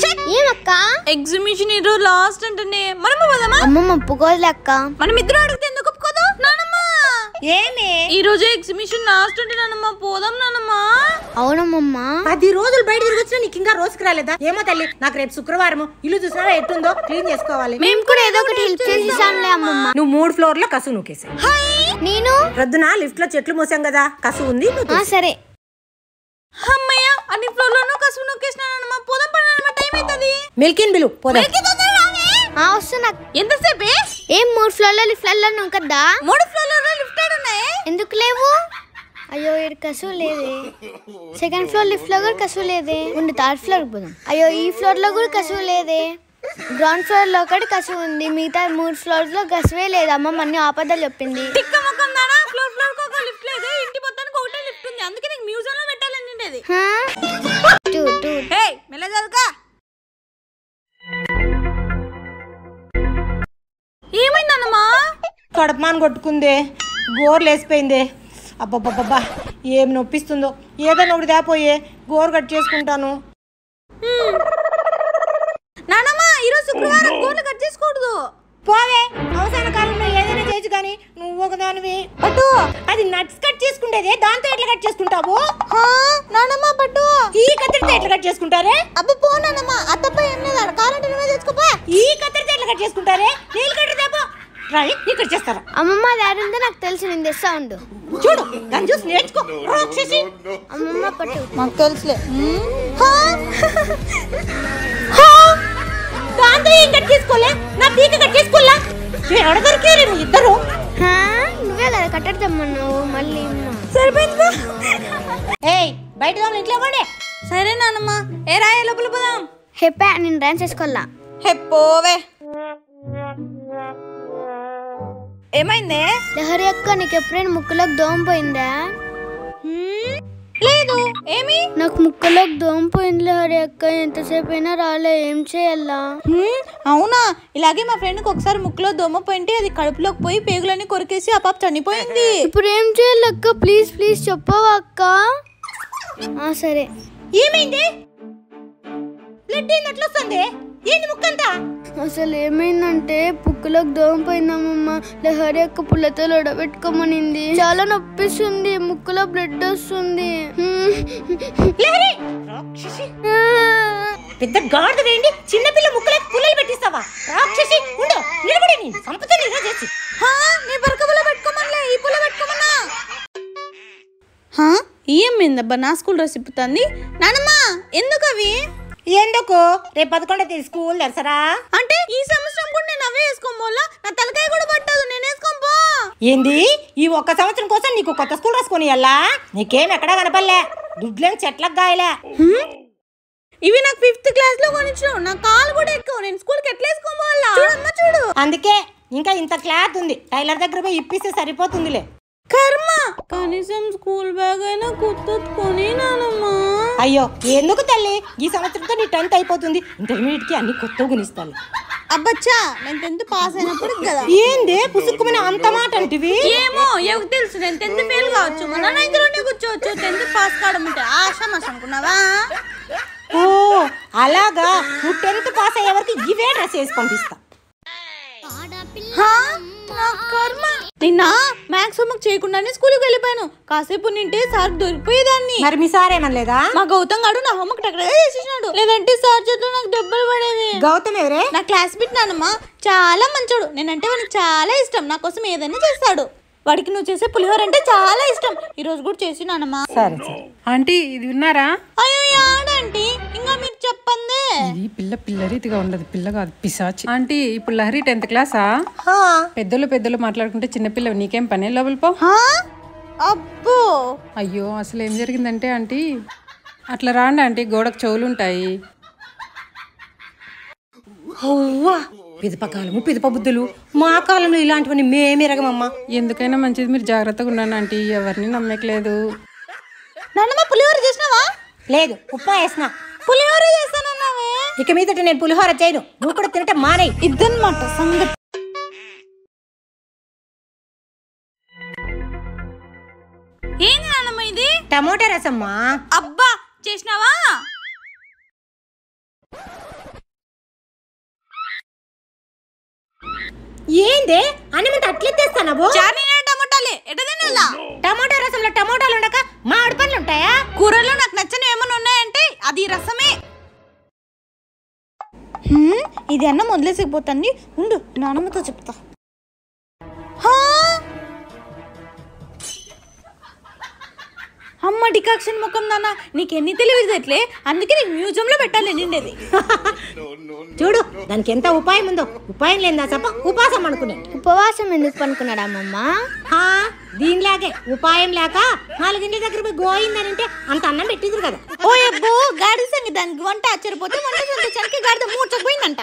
ఏమక్క exhibition ఈ రోజు last అంటే మనం పోదామా? అమ్మమ్మ ఒప్పుకోదులే అక్క. మనం ఇద్దరు అడిగితే ఎందుకు ఒప్పుకోదు? నానమ్మ ఏమి ఈ రోజు ఎగ్జిబిషన్ లాస్ట్ అంటే నానమ్మ పోదాం నానమ్మ. అవునమ్మమ్మ 10 రోజులు బయట తిరిగొచ్చినా నీకు ఇంకా రోజుకి రాలేదా? ఏమో తల్లి, నాకు రేపు శుక్రవారం ఇల్లు చూసినా ఎట్టుందో క్లీన్ చేసుకోవాలి. మేము కూడా ఏదో ఒకటి హెల్ప్ చేసేసాంలే అమ్మమ్మ. నువ్వు 3 ఫ్లోర్ల కసు నూకేసా. నేను రద్దున లిఫ్ట్ లో చెట్లు మోసాం కదా, కసు ఉంది. సరే అమ్మయ్య అన్ని ఫ్లోర్ లోనూ కసువు నొక్కేసినానమ్మ. పోదాం పడనమ్మ, టైం అవుతుంది. మిల్కిన్ బిలు పోదా. వస్తున్నా. ఎంతసేపే? ఏం 3 ఫ్లోర్ల లిఫ్ట్లలో నూకద్దా? 3 ఫ్లోర్లలో లిఫ్ట్ ఉన్నాయి. ఎందుకు లేవు? అయ్యో ఇక్కడ కసువు లేదే. సెకండ్ ఫ్లోర్ లిఫ్ట్ లో కూడా కసువు లేదే. ఉండి 3rd ఫ్లోర్ పోదాం. అయ్యో ఈ ఫ్లోర్ లో కూడా కసువు లేదే. గ్రౌండ్ ఫ్లోర్ లో ఒకటి కసువు ఉంది, మిగతా 3 ఫ్లోర్స్ లో కసువే లేదు. అమ్మ అన్ని ఆపదలు చెప్పింది. ఫ్లోర్ ఫ్లోర్ కు ఒక లిఫ్ట్ లేదు, ఇంటి మొత్తానికి ఒకటే లిఫ్ట్ ఉంది. అందుకే నీకు మ్యూజియం లో పెట్టాలనిండేది. ఏయ్ మెల్లగలకా. ఏమైందన్నమా? కడపమాన్ కొట్టుకుందే, గోర్లు వేసిపోయిందే. అబ్బబ్బబ్బబ్బా ఏం నొప్పిస్తుందో. ఏదైనా ఒకటి దాపోయే గోరు కట్ చేసుకుంటాను. నానమ్మ ఈరోజు శుక్రవారం గోర్లు కట్ చేసుకోకూడదు. పోవే, అవసాన కాలంలో ఏదైనా చేయొచ్చు కానీ నువ్వు ఒకదానివి. పట్టు, అది నట్స్ కట్ చేసుకుంటేదే, దాంతో ఎట్లా కట్ చేసుకుంటావు? నానమ్మ పట్టు, ఈ కత్తిరితో ఎట్లా కట్ చేసుకుంటారే? అబ్బ పో నానమ్మ, అత్తప్ప ఏం లేదు, కావాలంటే నువ్వే తెచ్చుకోపా. ఈ కత్తిరితో ఎట్లా కట్ చేసుకుంటారే? నీళ్ళు కట్టి దాపో. రాయి ఇక్కడ చేస్తారా? అమ్మమ్మ దారుందో నాకు తెలుసు, నేను తెస్తా ఉండు. చూడు దాన్ని చూసి నేర్చుకో. రాక్షసి. అమ్మమ్మ పట్టు. మాకు తెలుసులే. దాంతో ఏం కట్ చేసుకోలే, నా పీక కట్ చేసుకోలే. ఎక్కడ దొరికారు మీ ఇద్దరు? నువ్వే కదా కట్టడమ్మన్నావు మళ్ళీ. సరిపోయిందా? ఏయ్ బయట దోమలు ఇంట్లో ఇవ్వండి. సరే నానమ్మ, ఏ రాయ లోపల పోదాం. హెప్పా నేను డాన్స్ చేసుకోవాలా. హెప్పోవే. ఏమైందే? లహరి అక్క నీకు ఎప్పుడైనా ముక్కులోకి దోమ పోయిందా? లేదు. ఏమి? నాకు ముక్కులోకి దోమ పోయింది లహరి అక్క, ఎంతసేపు అయినా రాలే, ఏం చేయాలా? అవునా? ఇలాగే మా ఫ్రెండ్ కి ఒకసారి ముక్కులో దోమ పోయింటే అది కడుపులోకి పోయి పేగులన్నీ కొరికేసి ఆ పాప చనిపోయింది. ఇప్పుడు ఏం చేయాలి అక్క? ప్లీజ్ ప్లీజ్ చెప్పవా అక్క? సరే. ఏమైంది? బ్లడ్ అయినట్లు వస్తుంది. ఏంది ముక్కంతా? అసలు ఏమైందంటే పుక్కులోకి దోమ పోయిందమ్మమ్మ. లహరి అక్క పుల్లతో లొడబెట్టుకోమనింది. చాలా నొప్పిస్తుంది, ముక్కులో బ్లడ్ వస్తుంది. పెద్ద గాడిద వేయండి, చిన్నపిల్ల ముక్కులకు పుల్లలు పెట్టిస్తావా? రాక్షసి ఉండు, నిలబడి నీ సంపద నిల్వ చేసి. నీ బరకబులో పెట్టుకోమనిలే, ఈ పుల్ల పెట్టుకోమన్నా. ఏమైందబ్బా నా స్కూల్ డ్రెస్ ఇప్పుతుంది? నానమ్మ ఎందుకు అవి? ఎందుకు? రేపు 11వ తేదీ స్కూల్ తెరసరా? అంటే ఈ సంవత్సరం కూడా నేను అవే వేసుకోమోలా? నా తలకాయ కూడా పట్టదు, నేను వేసుకోపో. ఏంది? ఈ ఒక్క సంవత్సరం కోసం నీకు కొత్త స్కూల్ డ్రెస్ కొనియాలా? నీకేం ఎక్కడా కనపడలే, దుడ్లేని చెట్లకు గాయలే. ఇవి నాకు 5th క్లాస్ లో కొనిచ్చావు, నా కాలు కూడా ఎక్కువ, నేను స్కూల్కి ఎట్లా వేసుకోవాలా? చూడమ్మా చూడు. అందుకే ఇంకా ఇంత క్లాత్ ఉంది, టైలర్ దగ్గర పోయి ఇప్పిస్తే సరిపోతుందిలే. కర్మ, కనీసం స్కూల్ బ్యాగ్ అయినా కొత్తది కొని నానమ్మా. అయ్యో ఎందుకు తల్లి, ఈ సంవత్సరంతో నీ 10th అయిపోతుంది, ఇంటర్మీడియట్ కి అన్ని కొత్తగా కొనిస్తాను. అబ్బచ్చా, నేను 10th పాస్ అయినప్పుడు కదా. ఏంది పుసుక్కుమని అంత మాట అంటివి? ఏమో ఎవరికి తెలుసు, నేను 10th ఫెయిల్ కావచ్చు, మన 9th లోనే కూర్చోవచ్చు. 10th పాస్ కావడం అంటే ఆశామాష అనుకున్నావా? ఓ అలాగా, నువ్వు 10th పాస్ అయ్యే వరకు ఇవే డ్రెస్ వేసి పంపిస్తా. నిన్న మ్యాథ్స్ హోంవర్క్ చేయకుండానే స్కూల్కి వెళ్ళిపోయాను. కాసేపు నింటే సార్ దొరికిపోయేదాన్ని. మరి మీ సార్ ఏమనలేదా? మా గౌతమ్ గారు నా హోంవర్క్ టక్టగా చేసేసినాడు, లేదంటే సార్ చేతిలో నాకు దెబ్బలు పడేవి. గౌతమ్ ఎవరే? నా క్లాస్మేట్ నానమ్మ, చాలా మంచోడు. నేనంటే వాడికి చాలా ఇష్టం, నా కోసం ఏదైనా చేస్తాడు. వాడికి నువ్వు చేసే పులిహోర అంటే చాలా ఇష్టం. ఈ రోజు కూడా చేసి నానమ్మ. సరే సరే. ఆంటీ ఇది విన్నారా? అయ్యో ఆడంటీ, ఇంకా మీరు చెప్పందే. ఇది పిల్ల రీతిగా ఉండదు, పిల్ల కాదు పిశాచి. ఆంటీ ఇప్పుడు లహరి 10th క్లాసా? పెద్దలు మాట్లాడుకుంటే చిన్నపిల్ల, నీకేం పని? లోపల పో. అబ్బో అయ్యో అసలు ఏం జరిగిందంటే ఆంటీ, అట్లా రాండి ఆంటీ, గోడకు చెవులు ఉంటాయి. పిదప కాలము పిదప బుద్ధులు, మా కాలంలో ఇలాంటివన్నీ మేమెరగమమ్మా. ఎందుకైనా మంచిది మీరు జాగ్రత్తగా ఉన్నాను ఆంటీ, ఎవరిని నమ్మకలేదు. నాన్నమ్మ పులిహోర చేసినావా? లేదు, ఉప్మా వేసిన. పులిహోర చేస్తానన్నావే. ఇక మీదట నేను పులిహోర చేయను, నువ్వు కూడా తినటం మానే. ఇద్దన్నమాట సంగతి. ఏంది నాన్నమ్మ ఇది? టమోటా రసమ్మా. అబ్బా చేసినావా? ఏందే అన్నమంత అట్లెత్తేస్తానవు? టమోటాలే ఎటదేనా టమాటా రసంలో టమాటాలు ఉండక మామిడి పండ్లు ఉంటాయా? కూరల్లో నాకు నచ్చని ఏమైనా ఉన్నాయంటే అది రసమే. ఇది అన్నం వదిలేసిపోతాన్ని ఉండు, నాన్నమ్మతో చెప్తా. అమ్మ డికాక్షన్ ముఖం నాన్న, నీకెన్ని తెలివితేటలే, అందుకే నీకు మ్యూజియంలో పెట్టాలి నిండేది. చూడు దానికి ఎంత ఉపాయం ఉందో. ఉపాయం లేదా చెప్ప, ఉపాసం అనుకున్నాడు. ఉపవాసం ఎందుకు పనుకున్నాడు అమ్మమ్మ? దీనిలాగే ఉపాయం లేక 4 గంటల దగ్గర పోయి గోయిందనంటే అంత అన్నం పెట్టింది కదా. ఓ అబ్బో గాడి సంగి దానికి వంట ఆశ్చర్యపోతే వంట సంతోషానికి గాడిద మూర్చకపోయిందంట.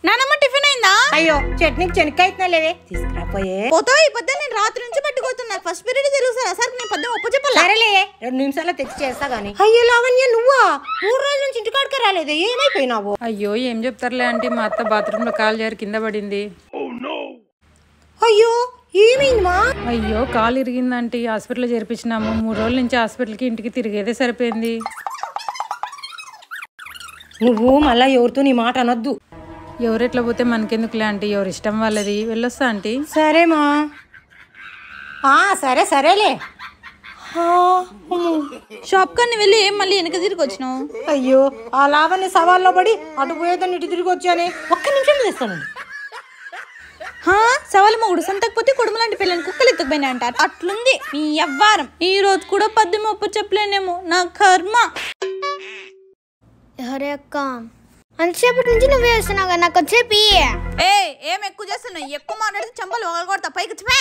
నానమ్మ టిఫిన్ అయిందా? అయ్యో చట్నీకి చెనక్కాయ లేవే, తీసుకురాపోయే. పోతో ఈ పొద్దు నేను రాత్రి నుంచి పట్టుకోతున్నా. ఫస్ట్ పీరియడ్ తెలుసు సార్, సార్ నేను పద్యం ఒప్పు చెప్పాలి. సరేలే 2 నిమిషాల్లో తెచ్చి చేస్తా గానీ. అయ్యో లావణ్య నువ్వా 3 రోజుల నుంచి ఇంటికాడికి రాలేదే, ఏమైపోయినావు? అయ్యో ఏం చెప్తారులే అంటే మా అత్త బాత్రూంలో కాలు జారి కింద పడింది. అయ్యో ఏమైందమ్మా? అయ్యో కాలు ఇరిగిందంటే హాస్పిటల్లో చేర్పించినాము. 3 రోజుల నుంచి హాస్పిటల్కి ఇంటికి తిరిగేదే సరిపోయింది. నువ్వు మళ్ళా ఎవరితో నీ మాట అనొద్దు. ఎవరెట్లా పోతే మనకెందుకులే ఆంటీ, ఎవరి ఇష్టం వాళ్ళది. వెళ్ళొస్తా ఆంటీ. సరేమా. సరే సరేలే. షాప్ కన్నా వెళ్ళి ఏం మళ్ళీ వెనక తిరిగి వచ్చినావు? అయ్యో ఆ లావణ్య సవాల్లో పడి అటు పోయేదాన్ని ఇటు తిరిగి వచ్చానే. ఒక్క నిమిషం తెస్తాను. సవాలు మొగుడు సంతకపోతే కుడుము లాంటి పిల్లని కుక్కలు ఎత్తుకుపోయినా అంటారు. అట్లుంది నీ అవ్వారం. ఈ రోజు కూడా పద్యం ఒప్పు చెప్పలేనేమో, నా కర్మ. ఎవరే అక్క అంతసేపటి నుంచి నువ్వే వస్తున్నావు కదా, నాకు వచ్చేపి. ఏం ఎక్కువ చేస్తున్నావు? ఎక్కువ మాట్లాడితే చంపలు కొడతా, పైకి చెప్పే.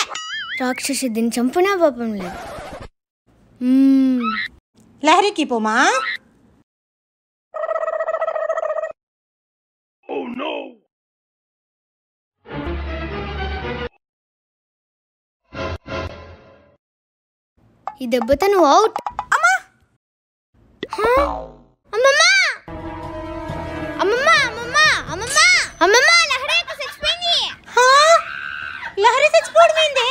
రాక్షసి దీన్ని చంపునా పాపం లేదు. లహరికి పోమా. ఈ దెబ్బతో నువ్వు అవుట్. అమ్మమ్మ అమ్మమ్మ అమ్మమ్మ అమ్మమ్మ అమ్మమ్మ లహరి చచ్చిపోయింది. లహరి చచ్చిపోవడం ఏంది?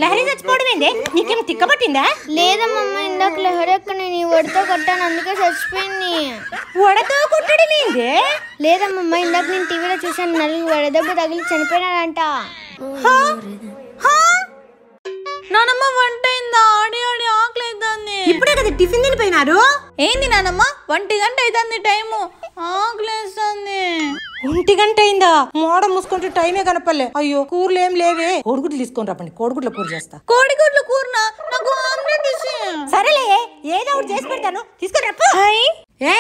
లహరి చచ్చిపోవడం ఏంది? నీకేం తిక్కబట్టిందా? లేదమ్మమ్మ, ఇందాక లహరి అక్క నేను ఈ వడితో కొట్టాను, అందుకే చచ్చిపోయింది. వడతో కొట్టడం ఏంది? లేదమ్మమ్మ, ఇందాక నేను టీవీలో చూసాను, నలుగురు వడదెబ్బ తగిలి చనిపోయినాడంట. నానమ్మ వంట అయిందా? ఆడి ఆడి ఆకలి అవుతుంది. ఇప్పుడే కదా టిఫిన్ తినిపోయినారు. ఏంది నానమ్మ 1 గంట అవుతుంది టైము, ఆకలేస్తుంది. 1 గంట అయిందా? మోడ మూసుకుంటే టైమే కనపల్లే. అయ్యో కూరలు ఏం లేవే. కోడిగుడ్లు తీసుకొని రాపండి, కోడిగుడ్ల కూర చేస్తా. కోడిగుడ్ల కూరనా? నాకు ఆమ్లెట్ ఇచ్చి. సరేలే ఏదో ఒకటి చేసి పెడతాను, తీసుకొని రా. ఏ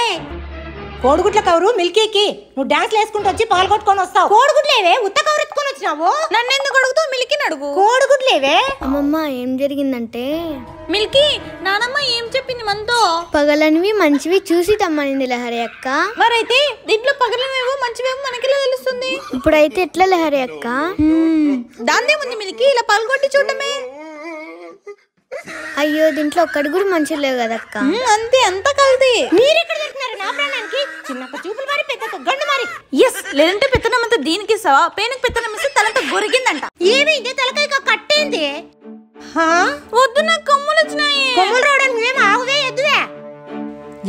కోడిగుడ్ల కవరు మిల్కీకి నువ్వు డాన్స్ వేసుకుంటూ వచ్చి పాలు కొట్టుకొని వస్తావు. కోడిగుడ్లేవే ఉత్త కవర్ ఎత్తుకొని వచ్చినావు? నన్ను ఎందుకు అడుగుతావు? మిల్కీని అడుగు. కోడిగుడ్లేవే. అమ్మమ్మ ఏం జరిగిందంటే, మిల్కీ నానమ్మ ఏం చెప్పింది మనతో? పగలనివి మంచివి చూసి తమ్మనింది లహరి అక్క. మరైతే దీంట్లో పగలమేవో మంచివేమో మనకిలా తెలుస్తుంది. ఇప్పుడైతే ఎట్లా లహరి అక్క? దాందే ఉంది మిల్కీ, ఇలా పాల్గొట్టి చూడమే. అయ్యో దీంట్లో ఒక్కడి కూడా మంచి లేవు కదక్క. అంతే, అంత కల్తీ. మీరెక్కడ తింటున్నారు నా ప్రాణానికి? చిన్నప్ప చూపులు మారి పెద్ద గండు మారి. ఎస్, లేదంటే పెత్తనమంతా దీనికి ఇస్తావా? పేనుకు పెత్తనం ఇస్తే తలంతా గొరిగిందంట. ఏమైంది? తలకాయ కట్టేంది? వద్దు, నాకు కొమ్ములు వచ్చినాయి. కొమ్ములు రావడానికి ఏం ఆవువే ఎద్దువే?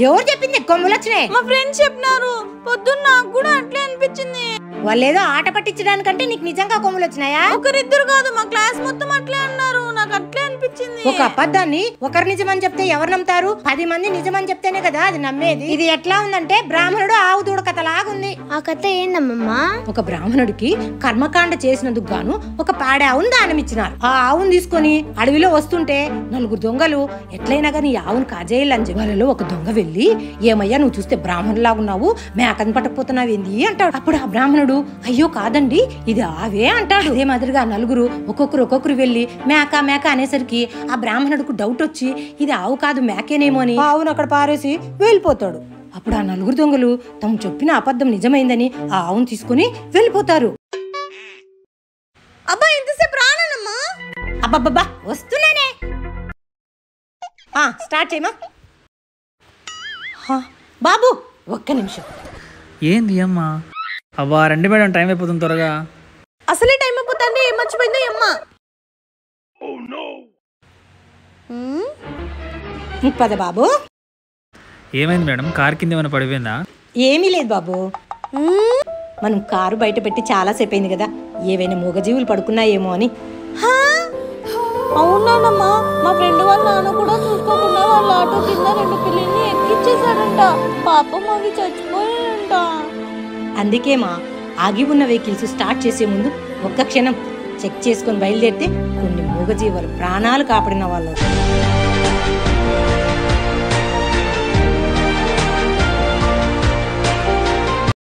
ఎవరు చెప్పింది కొమ్ములు వచ్చినాయి? మా ఫ్రెండ్స్ చెప్పినారు. పొద్దున్న నాకు కూడా అట్లే అనిపించింది. వాళ్ళు ఏదో ఆట పట్టించడానికంటే నీకు నిజంగా కొమ్ములు వచ్చినాయా? ఒకరిద్దరు కాదు, మా క్లాస్ మొత్తం అట్లే అన్నారు. నాకు అట్లే అనిపించింది. ఒక అబద్ధాన్ని ఒకరు నిజమని చెప్తే ఎవరు నమ్ముతారు? 10 మంది నిజమని చెప్తేనే కదా అది నమ్మేది. ఇది ఎట్లా ఉందంటే బ్రాహ్మణుడు ఆవు దూడ కథలాగుంది. ఆ కథ ఏందమ్మమ్మ? ఒక బ్రాహ్మణుడికి కర్మకాండ చేసినందుకు గాను ఒక పాడే ఆవును దానం ఇచ్చినారు. ఆ ఆవును తీసుకొని అడవిలో వస్తుంటే 4 దొంగలు ఎట్లయినా గానీ ఈ ఆవును కాజేయాలని చెప్పి వాళ్ళలో ఒక దొంగ వెళ్ళి, ఏమయ్యా నువ్వు చూస్తే బ్రాహ్మణులాగున్నావు, మేకని పట్టకపోతున్నావు ఏంది అంటాడు. అప్పుడు ఆ బ్రాహ్మణుడు, అయ్యో కాదండి ఇది ఆవే అంటాడు. అదే మాదిరిగా 4 ఒక్కొక్కరు వెళ్ళి మేక మేక అనేసరికి ఆ బ్రాహ్మణుడికి డౌట్ వచ్చి ఇది ఆవు కాదు మేకేనేమో అని ఆవును అక్కడ పారేసి వెళ్ళిపోతాడు. అప్పుడు ఆ 4 దొంగలు తమ చెప్పిన అబద్ధం నిజమైందని ఆ ఆవును తీసుకుని వెళ్ళిపోతారు. అబ్బా ఎంతసేపు రానమ్మా? అబ్బబ్బబ్బా వస్తున్నానే. స్టార్ట్ చేయమా. బాబు ఒక్క నిమిషం. ఏంది అమ్మా? అవ్వా రండి మేడం, టైం అయిపోతుంది త్వరగా. అసలే టైం అయిపోతుంది, ఏం మర్చిపోయిందో అమ్మా. పద బాబు. ఏమైంది మేడం? కార్ కింద ఏమైనా పడిపోయిందా? ఏమీ లేదు బాబు, మనం కారు బయట పెట్టి చాలాసేపు అయింది కదా, ఏవైనా మూగజీవులు పడుకున్నాయేమో అని. అవునానమ్మా, మా ఫ్రెండ్ వాళ్ళ నాన్న కూడా చూసుకోకుండా వాళ్ళ ఆటో కింద 2 పిల్లల్ని ఎక్కిచ్చేసాడంట. పాపం అవి చచ్చిపోయాయంట. అందుకేమా ఆగి ఉన్న వెహికల్స్ స్టార్ట్ చేసే ముందు ఒక్క క్షణం చెక్ చేసుకొని బయలుదేరితే కొన్ని మూగజీవాలు ప్రాణాలు కాపాడిన వాళ్ళు.